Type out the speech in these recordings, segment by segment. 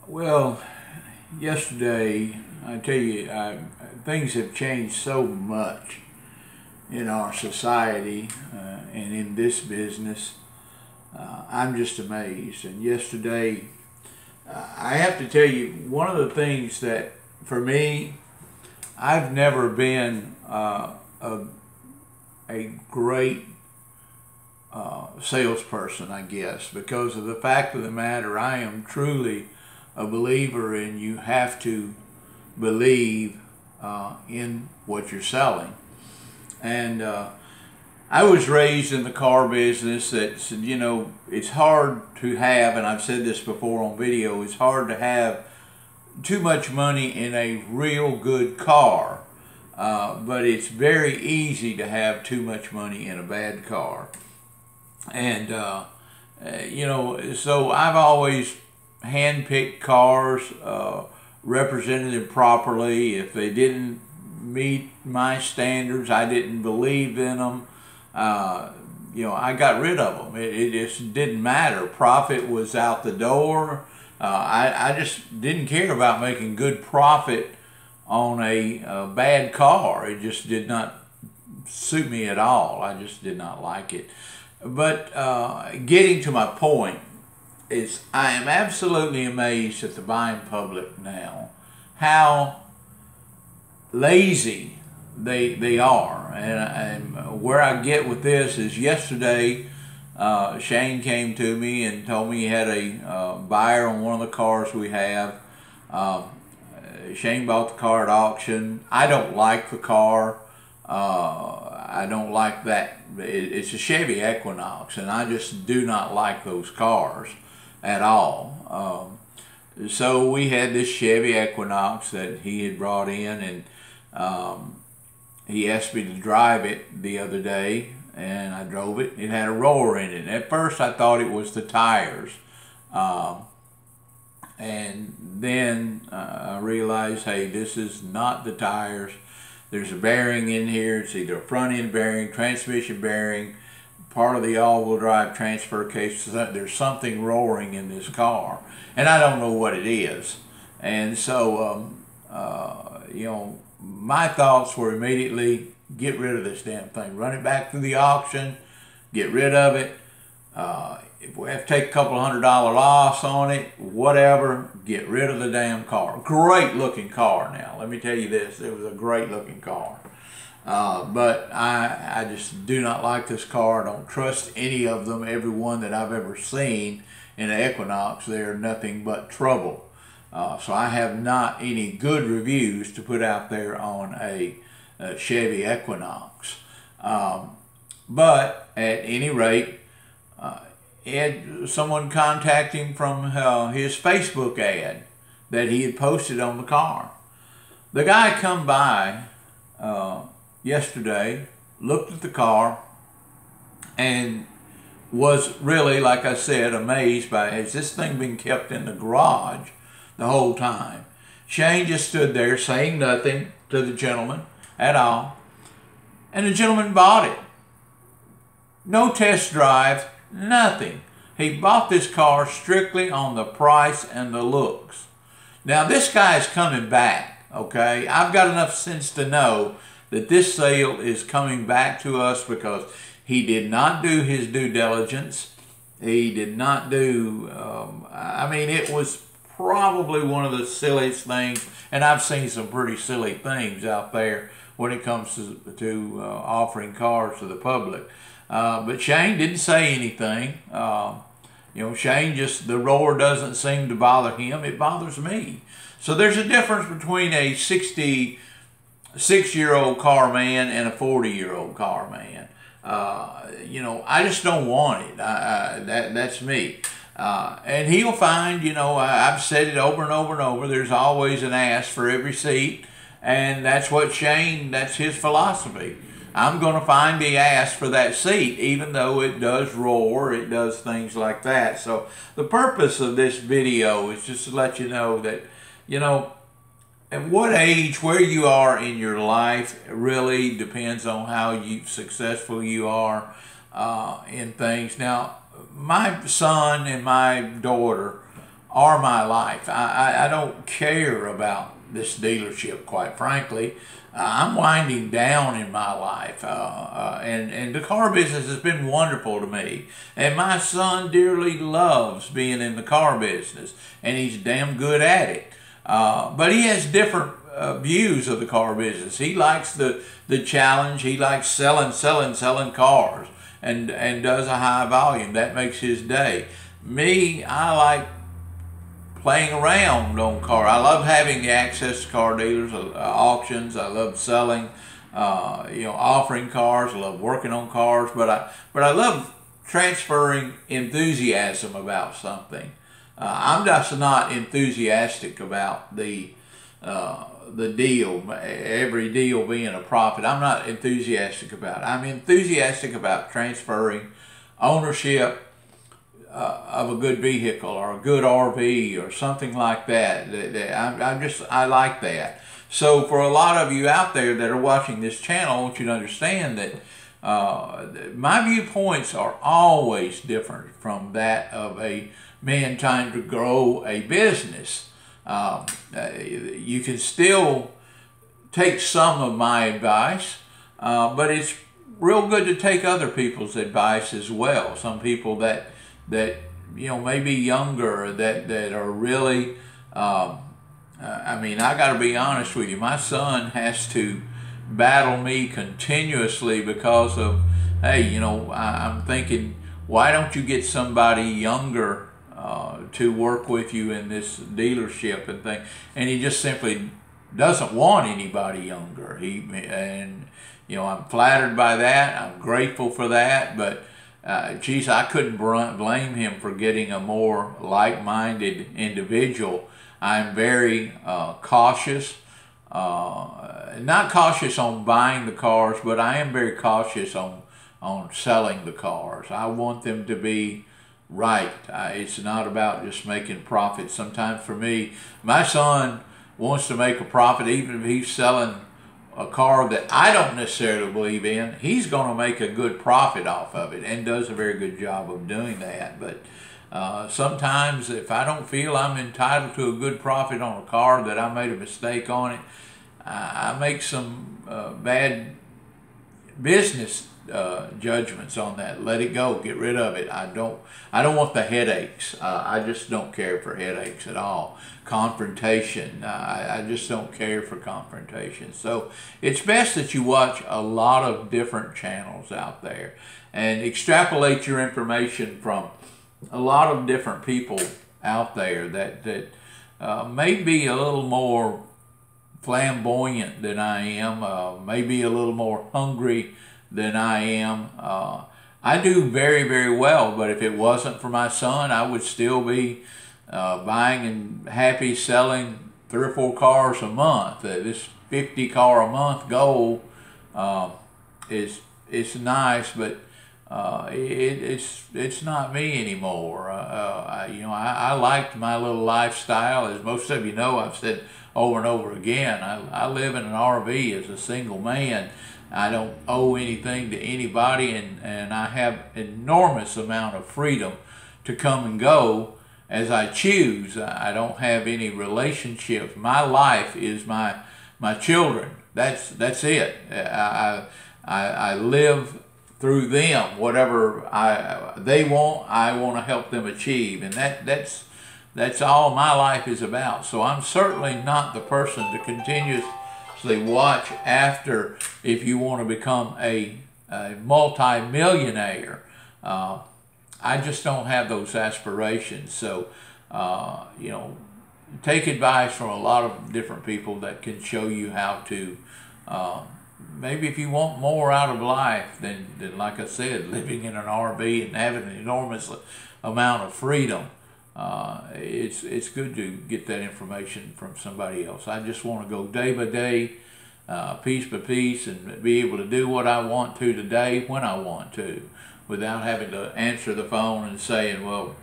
Well, yesterday, I tell you, things have changed so much in our society and in this business. I'm just amazed. And yesterday, I have to tell you, one of the things that, for me, I've never been a great salesperson, I guess, because of the fact of the matter, I am truly a believer in you have to believe in what you're selling. And I was raised in the car business that, it's hard to have, and I've said this before on video, it's hard to have too much money in a real good car, but it's very easy to have too much money in a bad car. And, so I've always handpicked cars, represented them properly. If they didn't meet my standards, I didn't believe in them, I got rid of them. It just didn't matter. Profit was out the door. I just didn't care about making good profit on a bad car. It just did not suit me at all. I just did not like it. But getting to my point is, I am absolutely amazed at the buying public now, how lazy they are. And where I get with this is, yesterday Shane came to me and told me he had a buyer on one of the cars we have. Shane bought the car at auction. I don't like the car. I don't like that. It's a Chevy Equinox, and I just do not like those cars at all. So we had this Chevy Equinox that he had brought in, and he asked me to drive it the other day, and I drove it. It had a roller in it. And at first I thought it was the tires. And then I realized, hey, this is not the tires. There's a bearing in here. It's either a front end bearing, transmission bearing, part of the all-wheel drive transfer case. There's something roaring in this car, and I don't know what it is. And so, my thoughts were immediately, get rid of this damn thing. Run it back through the auction, get rid of it. If we have to take a couple $100 loss on it, whatever, get rid of the damn car. Great looking car now. Let me tell you this, it was a great looking car. But I just do not like this car. I don't trust any of them. Every one that I've ever seen in an Equinox, they're nothing but trouble. So I have not any good reviews to put out there on a Chevy Equinox. But at any rate, had someone contact him from his Facebook ad that he had posted on the car. The guy come by yesterday, looked at the car, and was really, like I said, amazed by, has this thing been kept in the garage the whole time? Shane just stood there saying nothing to the gentleman at all, and the gentleman bought it. No test drive, nothing. He bought this car strictly on the price and the looks. Now this guy is coming back, okay? I've got enough sense to know that this sale is coming back to us because he did not do his due diligence. He did not do, it was probably one of the silliest things, and I've seen some pretty silly things out there when it comes to offering cars to the public. But Shane didn't say anything. Shane just, the roar doesn't seem to bother him. It bothers me. So there's a difference between a 66-year-old car man and a 40-year-old car man. I just don't want it. That's me. And he'll find, I've said it over and over and over, there's always an ass for every seat. And that's what Shane, that's his philosophy. I'm going to find the ass for that seat, even though it does roar, it does things like that. So the purpose of this video is just to let you know that, at what age, where you are in your life, really depends on how successful you are in things. Now, my son and my daughter are my life. I don't care about this dealership, quite frankly. I'm winding down in my life, and the car business has been wonderful to me. And my son dearly loves being in the car business, and he's damn good at it. But he has different views of the car business. He likes the challenge. He likes selling cars, and does a high volume. That makes his day. Me, I like playing around on car. I love having the access to car dealers, auctions. I love selling, offering cars. I love working on cars, but I love transferring enthusiasm about something. I'm just not enthusiastic about the deal, every deal being a profit. I'm not enthusiastic about it. I'm enthusiastic about transferring ownership of a good vehicle or a good RV or something like that. I like that. So for a lot of you out there that are watching this channel, I want you to understand that my viewpoints are always different from that of a man trying to grow a business. You can still take some of my advice, but it's real good to take other people's advice as well. Some people that maybe younger, that are really, I mean, I got to be honest with you. My son has to battle me continuously because of, hey, I'm thinking, why don't you get somebody younger to work with you in this dealership and thing? And he just simply doesn't want anybody younger. I'm flattered by that. I'm grateful for that, but geez, I couldn't blame him for getting a more like-minded individual. I'm very cautious, not cautious on buying the cars, but I am very cautious on selling the cars. I want them to be right. It's not about just making profits. Sometimes for me, my son wants to make a profit, even if he's selling a car that I don't necessarily believe in. He's going to make a good profit off of it and does a very good job of doing that. But sometimes if I don't feel I'm entitled to a good profit on a car, that I made a mistake on it, I make some bad business judgments on that. Let it go. Get rid of it. I don't want the headaches. I just don't care for headaches at all. Confrontation. I just don't care for confrontation. So it's best that you watch a lot of different channels out there and extrapolate your information from a lot of different people out there that may be a little more flamboyant than I am, maybe a little more hungry than I am. I do very, very well, but if it wasn't for my son, I would still be buying and happy selling 3 or 4 cars a month. This 50 car a month goal it's nice, but it's not me anymore. I liked my little lifestyle. As most of you know, I've said over and over again, I live in an RV as a single man. I don't owe anything to anybody, and I have enormous amount of freedom to come and go as I choose. I don't have any relationships. My life is my children. That's it. I live through them. Whatever they want, I want to help them achieve, and that's all my life is about. So I'm certainly not the person to continuously watch after if you want to become a multi-millionaire. I just don't have those aspirations. So take advice from a lot of different people that can show you how to maybe if you want more out of life than like I said, living in an RV and having an enormous amount of freedom. It's good to get that information from somebody else. I just want to go day by day, piece by piece, and be able to do what I want to today when I want to, without having to answer the phone and saying, well,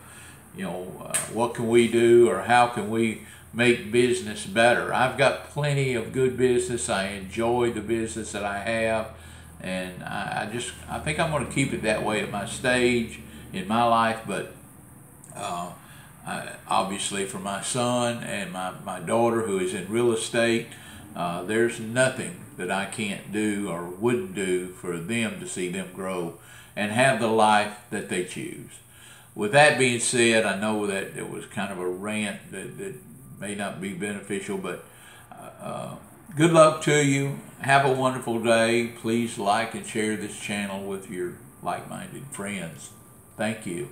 what can we do, or how can we make business better? I've got plenty of good business. I enjoy the business that I have, and I think I'm going to keep it that way at my stage in my life. But Obviously for my son and my daughter who is in real estate, there's nothing that I can't do or wouldn't do for them to see them grow and have the life that they choose. With that being said, I know that it was kind of a rant that may not be beneficial, but good luck to you. Have a wonderful day. Please like and share this channel with your like-minded friends. Thank you.